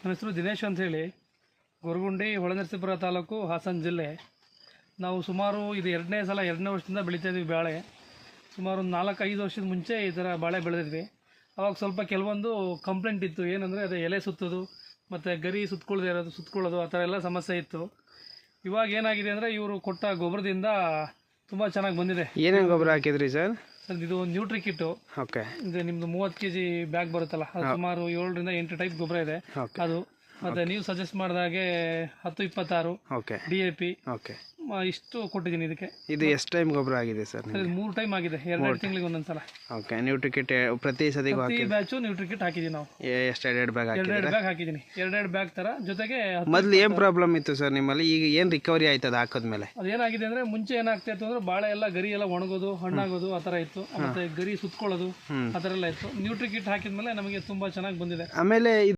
ನನ್ನ ಹೆಸರು ದಿನೇಶ್ ಅಂತ ಹೇಳಿ, ಗೊರಗುಂಡಿ, ಹೊಳೆನರಸೀಪುರ ತಾಲೂಕು, ಹಾಸನ ಜಿಲ್ಲೆ. ನಾವು ಸುಮಾರು ಇದು ಎರಡನೇ ವರ್ಷದಿಂದ ಬೆಳೀತಾ ಇದ್ವಿ ಬಾಳೆ. ಸುಮಾರು ಒಂದು 4-5 ವರ್ಷದ ಮುಂಚೆ ಈ ಥರ ಬಾಳೆ ಬೆಳೆದಿದ್ವಿ. ಅವಾಗ ಸ್ವಲ್ಪ ಕೆಲವೊಂದು ಕಂಪ್ಲೇಂಟ್ ಇತ್ತು. ಏನಂದರೆ ಅದೇ ಎಲೆ ಸುತ್ತೋದು ಮತ್ತು ಗರಿ ಸುತ್ಕೊಳ್ಳೋದು ಆ ಥರ ಎಲ್ಲ ಸಮಸ್ಯೆ ಇತ್ತು. ಇವಾಗ ಏನಾಗಿದೆ ಅಂದರೆ ಇವರು ಕೊಟ್ಟ ಗೊಬ್ಬರದಿಂದ ತುಂಬ ಚೆನ್ನಾಗಿ ಬಂದಿದೆ. ಏನೇನು ಗೊಬ್ಬರ ಹಾಕಿದ್ರಿ ಸರ್? ಇದು ನ್ಯೂಟ್ರಿ ಕಿಟ್ಟು. ಓಕೆ. ಇದು ನಿಮ್ಮದು 30 kg ಬ್ಯಾಗ್ ಬರುತ್ತಲ್ಲ, ಅದು ಸುಮಾರು 7ರಿಂದ 8 ಟೈಪ್ ಗೊಬ್ಬರ ಇದೆ ಅದು. ಮತ್ತು ನೀವು ಸಜೆಸ್ಟ್ ಮಾಡಿದಾಗೆ 10-26 ಓಕೆ DAP ಓಕೆ ಇಷ್ಟು ಕೊಟ್ಟಿದ್ದೀನಿ. ಇದಕ್ಕೆ ಇದು ಎಷ್ಟು ಟೈಮ್ ಗೊಬ್ಬರ ಆಗಿದೆ ಸರ್? 3 ಟೈಮ್ ಆಗಿದೆ, 2 ತಿಂಗಳಿಗೆ ಒಂದೊಂದ್ಸಲ. ಓಕೆ. ನ್ಯೂಟ್ರಿಕಿಟ್ ಪ್ರತಿ ಸದಿಗೂ ಪ್ರತಿ ಬ್ಯಾಚು ನ್ಯೂಟ್ರಿಕಿಟ್ ಹಾಕಿದ್ದೀವಿ ನಾವು. ಎಷ್ಟು 2 ಬ್ಯಾಗ್ ಹಾಕಿದ್ದೀರಾ? 2 ಬ್ಯಾಗ್ ಹಾಕಿದ್ದೀನಿ. 2 ಬ್ಯಾಗ್ ಥರ ಜೊತೆಗೆ. ಮೊದಲು ಏನು ಪ್ರಾಬ್ಲಮ್ ಇತ್ತು ಸರ್ ನಿಮ್ಮಲ್ಲಿ? ಈಗ ಏನು ರಿಕವರಿ ಆಯ್ತದ ಹಾಕಿದ್ಮೇಲೆ? ಅದೇನಾಗಿದೆ ಅಂದರೆ ಮುಂಚೆ ಏನಾಗ್ತಾ ಇತ್ತು ಅಂದರೆ ಬಾಳೆ ಎಲ್ಲ ಗರಿ ಎಲ್ಲ ಒಣಗೋದು, ಹಣ್ಣಾಗೋದು ಆ ಥರ ಇತ್ತು. ಮತ್ತು ಗರಿ ಸುತ್ಕೊಳ್ಳೋದು ಆ ಥರ ಎಲ್ಲ ಇತ್ತು. ನ್ಯೂಟ್ರಿಕಿಟ್ ಹಾಕಿದ್ಮೇಲೆ ನಮಗೆ ತುಂಬ ಚೆನ್ನಾಗಿ ಬಂದಿದೆ. ಆಮೇಲೆ